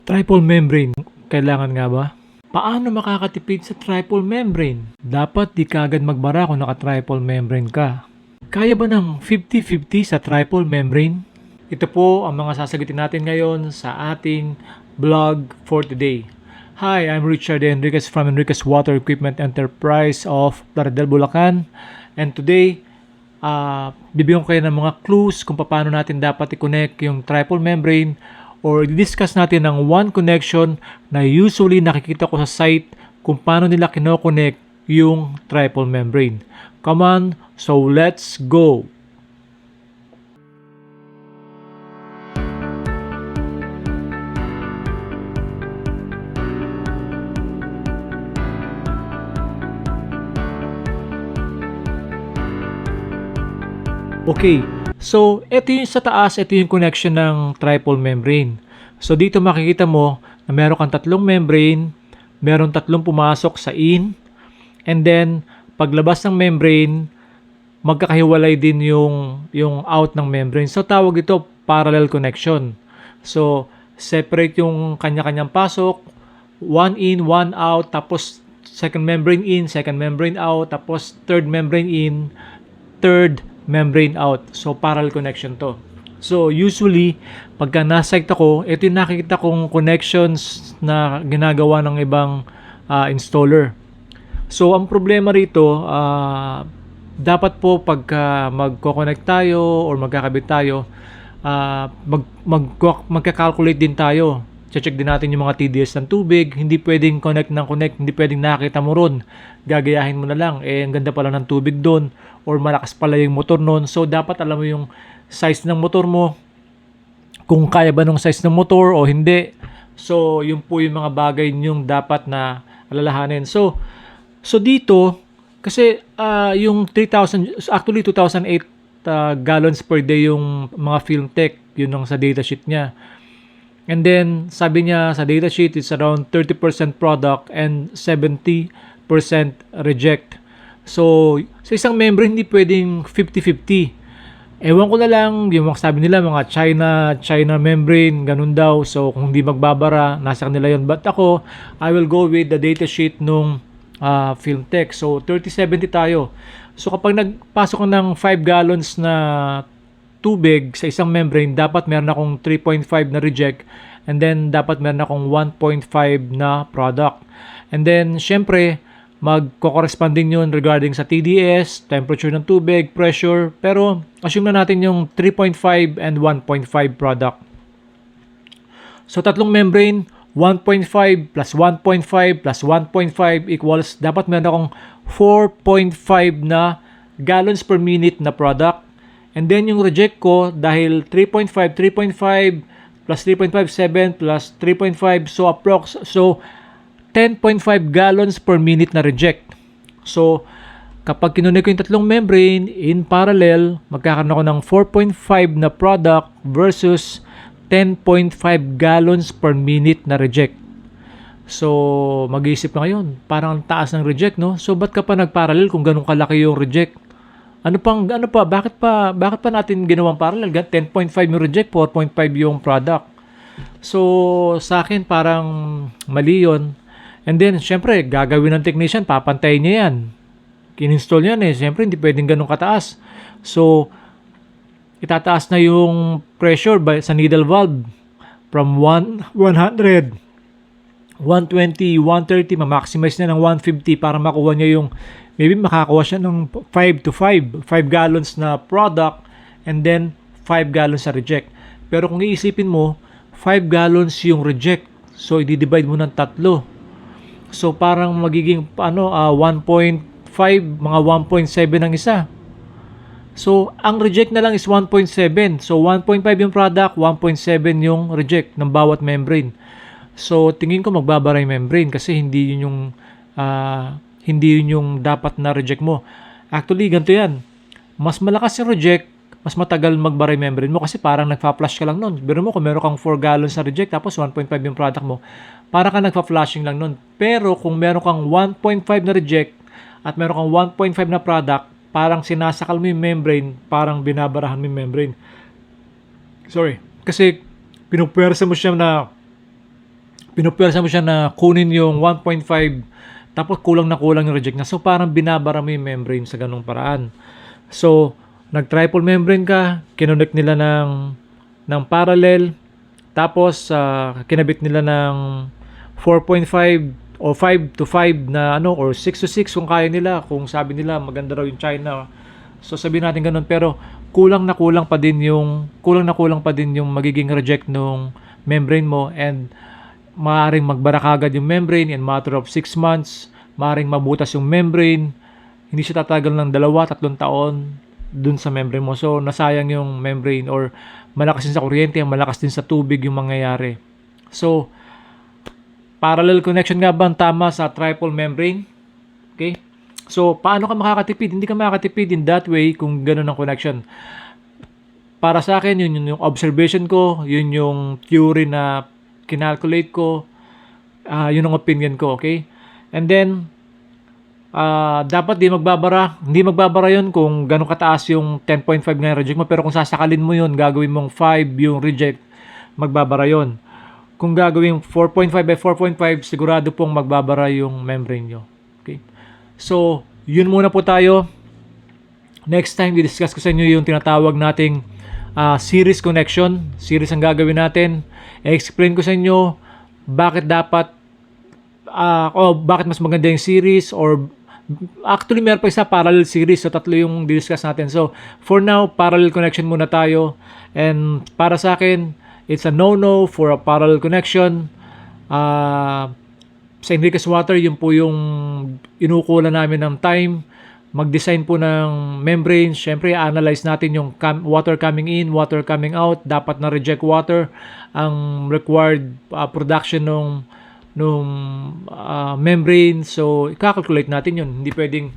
Triple membrane, kailangan nga ba? Paano makakatipid sa triple membrane? Dapat di kaagad magbara kung naka-triple membrane ka. Kaya ba ng 50-50 sa triple membrane? Ito po ang mga sasagutin natin ngayon sa ating vlog for today. Hi, I'm Richard Enriquez from Enriquez Water Equipment Enterprise of Plaridel, Bulacan. And today, bibigyan ko kayo ng mga clues kung paano natin dapat i-connect yung triple membrane or i-discuss natin ng one connection na usually nakikita ko sa site kung paano nila kinoconnect yung triple membrane. Come on, so let's go! Okay, so ito yung sa taas, ito yung connection ng triple membrane. So dito makikita mo na meron kang tatlong membrane, meron tatlong pumasok sa in, and then paglabas ng membrane, magkakahiwalay din yung out ng membrane. So tawag ito parallel connection. So separate yung kanya-kanyang pasok, one in, one out, tapos second membrane in, second membrane out, tapos third membrane in, third membrane out. So parallel connection to. So usually pagka na-site ako, ito yung nakikita kong connections na ginagawa ng ibang installer. So ang problema rito, dapat po pagka magko-connect tayo or magkakabit tayo, magka-calculate din tayo. Check din natin yung mga TDS ng tubig. Hindi pwedeng connect ng connect, hindi pwedeng nakita mo ron. Gagayahin mo na lang. Ang ganda pala ng tubig doon or malakas pala yung motor noon. So dapat alam mo yung size ng motor mo, kung kaya ba ng size ng motor o hindi. So yun po yung mga bagay yung dapat na alalahanin. So dito kasi yung 3,000, actually 2,008 gallons per day yung mga film tech, yun ang sa datasheet niya. And then, sabi niya sa datasheet, it's around 30% product and 70% reject. So, sa isang membrane, hindi pwedeng 50-50. Ewan ko na lang, yung sabi nila, mga China membrane, ganun daw. So, kung hindi magbabara, nasa kanila yun. But ako, I will go with the datasheet nung film tech. So, 30-70 tayo. So, kapag nagpasok ko ng 5 gallons na tubig sa isang membrane, dapat meron akong 3.5 na reject, and then dapat meron akong 1.5 na product. And then syempre magko-corresponding yun regarding sa TDS, temperature ng tubig, pressure, pero assume na natin yung 3.5 and 1.5 product. So tatlong membrane, 1.5 plus 1.5 plus 1.5 equals, dapat meron akong 4.5 na gallons per minute na product. And then yung reject ko, dahil 3.5 plus 3.5, 7 plus 3.5, so approx, so 10.5 gallons per minute na reject. So, kapag kinunik ko yung tatlong membrane in parallel, magkakaroon ako ng 4.5 na product versus 10.5 gallons per minute na reject. So, mag-iisip ka ngayon, parang ang taas ng reject, no? So, ba't ka pa nag-parallel kung ganun kalaki yung reject? Bakit pa natin ginawang parallel? 10.5 yung reject, 4.5 yung product. So, sa akin parang mali yun. And then, syempre, gagawin ng technician, papantayin niya yan. Kininstall yan eh. Syempre, hindi pwedeng ganun kataas. So, itataas na yung pressure sa needle valve from 100, 120, 130, ma-maximize na ng 150 para makuha niya yung, maybe makakuha siya ng 5 gallons na product and then 5 gallons na reject. Pero kung iisipin mo, 5 gallons yung reject. So, i-divide mo ng tatlo. So, parang magiging 1.5, mga 1.7 ang isa. So, ang reject na lang is 1.7. So, 1.5 yung product, 1.7 yung reject ng bawat membrane. So, tingin ko magbabara yung membrane kasi hindi yun yung dapat na reject mo. Actually, ganito yan. Mas malakas yung reject, mas matagal magbara yung membrane mo kasi parang nagpa-flush ka lang nun. Pero mo kung meron kang 4 gallons na reject tapos 1.5 yung product mo, parang ka nagpa-flushing lang nun. Pero kung meron kang 1.5 na reject at meron kang 1.5 na product, parang sinasakal mo yung membrane, parang binabarahan mo yung membrane. Sorry. Kasi pinupwersa mo siya na pinupwersa mo siya na kunin yung 1.5, tapos kulang na kulang yung reject niya. So parang binabara mo yung membrane sa ganung paraan. So nag-triple membrane ka, kinonect nila ng parallel, tapos kinabit nila ng 4.5 o 5 to 5 na ano, or 6 to 6 kung kaya nila, kung sabi nila maganda raw yung China. So sabihin natin ganun, pero kulang na kulang pa din yung magiging reject nung membrane mo, and maaaring magbara kagad yung membrane in matter of 6 months, maaaring mabutas yung membrane, hindi siya tatagal ng 2-3 taon dun sa membrane mo. So nasayang yung membrane, or malakas din sa kuryente, malakas din sa tubig yung mangyayari. So parallel connection nga ba ang tama sa triple membrane? Okay? So, paano ka makakatipid? Hindi ka makakatipid in that way kung ganun ang connection. Para sa akin, yun yung observation ko, yun yung theory na kinalculate ko, yun ang opinion ko, okay? And then, dapat hindi magbabara yun kung gano'ng kataas yung 10.5 nga reject mo, pero kung sasakalin mo yun, gagawin mong 5 yung reject, magbabara yun. Kung gagawin 4.5 by 4.5, sigurado pong magbabara yung membrane nyo. Okay? So, yun muna po tayo. Next time, i-discuss ko sa inyo yung tinatawag nating series connection. Series ang gagawin natin. I-explain ko sa inyo bakit dapat bakit mas maganda yung series, or actually meron pa isa parallel series. So, 3 yung di-discuss natin. So, for now, parallel connection muna tayo. And para sa akin, it's a no-no for a parallel connection. Sa Enriquez Water, yun po yung inukulan namin ng time. Mag-design po ng membrane. Siyempre, analyze natin yung water coming in, water coming out. Dapat na reject water ang required production nung membrane. So, i-calculate natin yun. Hindi pwedeng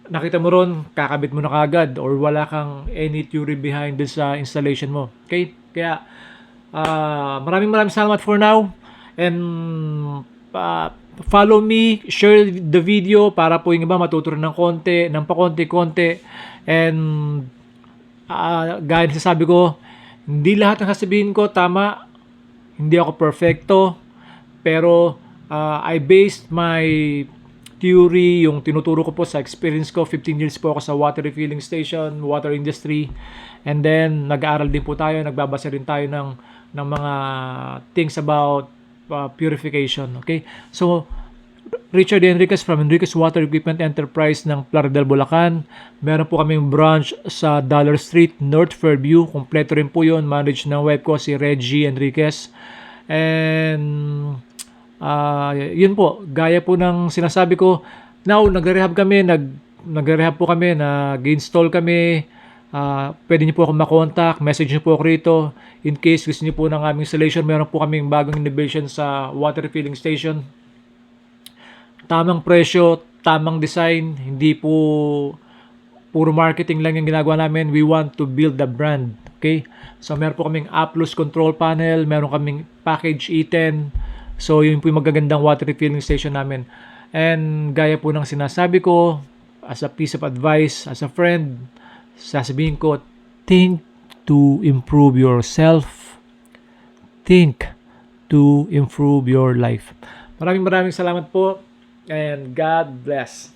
nakita mo ron, kakabit mo na kagad, or wala kang any theory behind this installation mo. Okay? Kaya, maraming salamat for now, and follow me, share the video para po yung iba matutunan ng pakonti-konti, and gaya na sabi ko, hindi lahat ng sasabihin ko tama, hindi ako perfecto, pero I based my theory, yung tinuturo ko po sa experience ko. 15 years po ako sa water refilling station, water industry, and then nag-aaral din po tayo, nagbabasa rin tayo ng mga things about purification. Okay? So, Richard Enriquez from Enriquez Water Equipment Enterprise ng Plaridel, Bulacan. Meron po kaming branch sa Dollar Street, North Fairview. Kompleto rin po yun. Manage ng web ko si Reggie Enriquez. And yun po, gaya po ng sinasabi ko, now nagre-rehab kami, nagre-rehab po kami, nag-install kami. Pwede niyo po ako makontak, message niyo po ako rito. In case gusto niyo po ng aming installation, meron po kaming bagong innovation sa water refilling station. Tamang presyo, tamang design, hindi po puro marketing lang yung ginagawa namin. We want to build the brand. Okay? So meron po kaming A+ control panel, meron kaming package E10. So yun po yung magagandang water refilling station namin. And gaya po ng sinasabi ko, as a piece of advice, as a friend, sasabihin ko, think to improve yourself. Think to improve your life. Maraming salamat po, and God bless.